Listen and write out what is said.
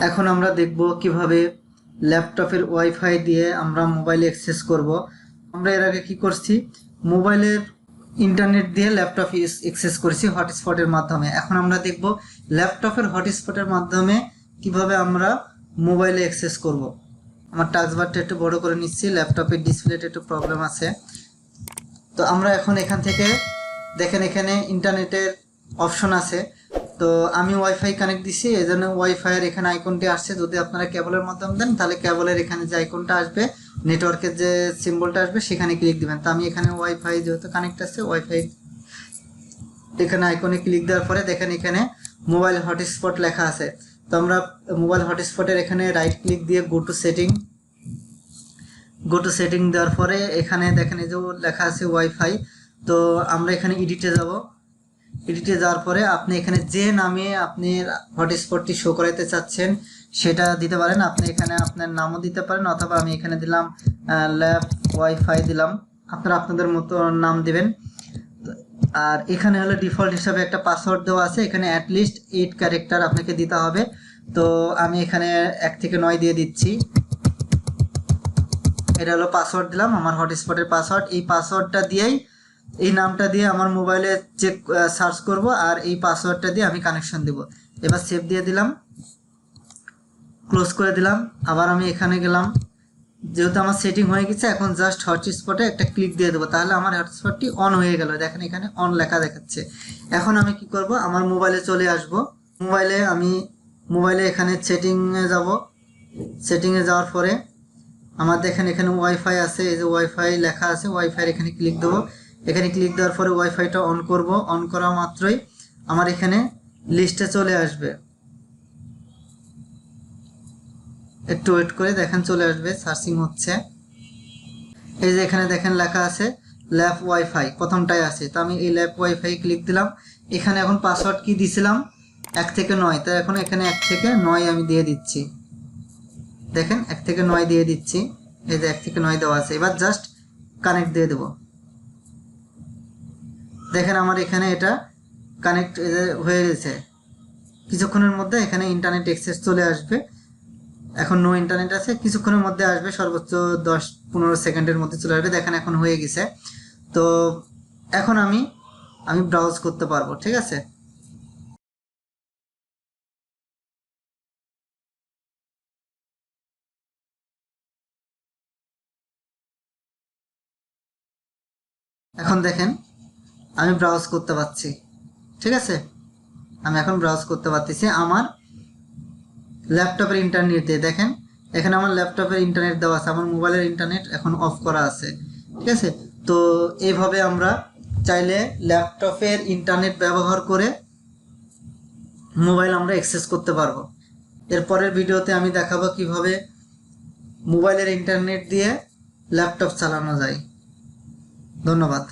এখন আমরা দেখব কিভাবে ল্যাপটপের ওয়াইফাই দিয়ে আমরা মোবাইলে অ্যাক্সেস করব। আমরা এর আগে কি করছি, মোবাইলের ইন্টারনেট দিয়ে ল্যাপটপ অ্যাক্সেস করেছি হটস্পটের মাধ্যমে। এখন আমরা দেখব ল্যাপটপের হটস্পটের মাধ্যমে কিভাবে আমরা মোবাইলে অ্যাক্সেস করব। আমার টাচবারটা একটু বড় করে নিচ্ছি, ল্যাপটপের ডিসপ্লেতে একটু প্রবলেম আছে। তো আমরা এখন এখান থেকে দেখেন এখানে ইন্টারনেটের অপশন আছে। তো আমি ওয়াইফাই কানেক্ট দিছি, এই জন্য ওয়াইফাইয়ের এখানে আইকনটি আসছে। যদি আপনারা কেবলের মাধ্যমে দেন তাহলে কেবলের এখানে যে আইকনটা আসবে, নেটওয়ার্কের যে সিম্বলটা আসবে সেখানে ক্লিক দিবেন। তো আমি এখানে ওয়াইফাই যেহেতু কানেক্ট আছে, ওয়াইফাই এখানে আইকনে ক্লিক দেওয়ার পরে দেখেন এখানে মোবাইল হটস্পট লেখা আছে। তো আমরা মোবাইল হটস্পটের এখানে রাইট ক্লিক দিয়ে গো টু সেটিং দেওয়ার পরে এখানে দেখেন এই যে লেখা আছে ওয়াইফাই। তো আমরা এখানে এডিটে যাব। এডিটে যাওয়ার পরে আপনি এখানে যে নামে আপনি হটস্পটটি শো করাইতে চাচ্ছেন সেটা দিতে পারেন। আপনি এখানে আপনার নামও দিতে পারেন, অথবা আমি এখানে দিলাম ল্যাব ওয়াইফাই দিলাম। আপনারা আপনাদের মতো নাম দিবেন। আর এখানে হলো ডিফল্ট হিসাবে একটা পাসওয়ার্ড দেওয়া আছে, এখানে অ্যাটলিস্ট 8 ক্যারেক্টার আপনাকে দিতে হবে। তো আমি এখানে 1 থেকে 9 দিয়ে দিচ্ছি। এটা হলো পাসওয়ার্ড দিলাম, আমার হটস্পটের পাসওয়ার্ড। এই পাসওয়ার্ডটা দিয়েই, এই নামটা দিয়ে আমার মোবাইলে চেক সার্চ করব, আর এই পাসওয়ার্ডটা দিয়ে আমি কানেকশন দেব। এবার সেভ দিয়ে দিলাম, ক্লোজ করে দিলাম। আবার আমি এখানে গেলাম, যেহেতু আমার সেটিং হয়ে গেছে, এখন জাস্ট হটস্পটে একটা ক্লিক দিয়ে দেবো, তাহলে আমার হটস্পটটি অন হয়ে গেল। দেখেন এখানে অন লেখা দেখাচ্ছে। এখন আমি কি করব, আমার মোবাইলে চলে আসব। মোবাইলে এখানে সেটিংয়ে যাব। সেটিংয়ে যাওয়ার পরে আমার দেখেন এখানে ওয়াইফাই আছে, এই যে ওয়াইফাই লেখা আছে, ওয়াইফাই এখানে ক্লিক দেবো। এখানে ক্লিক দেওয়ার পরে ওয়াইফাইটা অন করব। অন করা মাত্রই আমার এখানে লিস্টে চলে আসবে। একটু ওয়েট করে দেখেন চলে আসবে, সার্চিং হচ্ছে। এই যে এখানে দেখেন লেখা আছে ল্যাব ওয়াইফাই, প্রথমটাই আছে। তো আমি এই ল্যাব ওয়াইফাই ক্লিক দিলাম। এখানে এখন পাসওয়ার্ড কি দিছিলাম, 1 থেকে 9। তো এখন এখানে 1 থেকে 9 আমি দিয়ে দিচ্ছি। দেখেন 1 থেকে 9 দিয়ে দিচ্ছি। এই যে 1 থেকে 9 দেওয়া আছে। এবার জাস্ট কানেক্ট দিয়ে দেব। দেখেন আমার এখানে এটা কানেক্ট হয়ে গেছে। কিছুক্ষণের মধ্যে এখানে ইন্টারনেট অ্যাক্সেস চলে আসবে। এখন নো ইন্টারনেট আছে, কিছুক্ষণের মধ্যে আসবে, সর্বোচ্চ 10-15 সেকেন্ডের মধ্যে চলে আসবে। দেখেন এখন হয়ে গেছে। তো এখন আমি ব্রাউজ করতে পারবো, ঠিক আছে। এখন দেখেন আমি ব্রাউজ করতে পারছি, ঠিক আছে। আমি এখন ব্রাউজ করতে পারতেছি আমার ল্যাপটপের ইন্টারনেট দিয়ে। দেখেন এখানে আমার ল্যাপটপের ইন্টারনেট দেওয়া আছে, আমার মোবাইলের ইন্টারনেট এখন অফ করা আছে, ঠিক আছে। তো এইভাবে আমরা চাইলে ল্যাপটপের ইন্টারনেট ব্যবহার করে মোবাইল আমরা অ্যাক্সেস করতে পারবো। এরপরের ভিডিওতে আমি দেখাবো কিভাবে মোবাইলের ইন্টারনেট দিয়ে ল্যাপটপ চালানো যায়। ধন্যবাদ।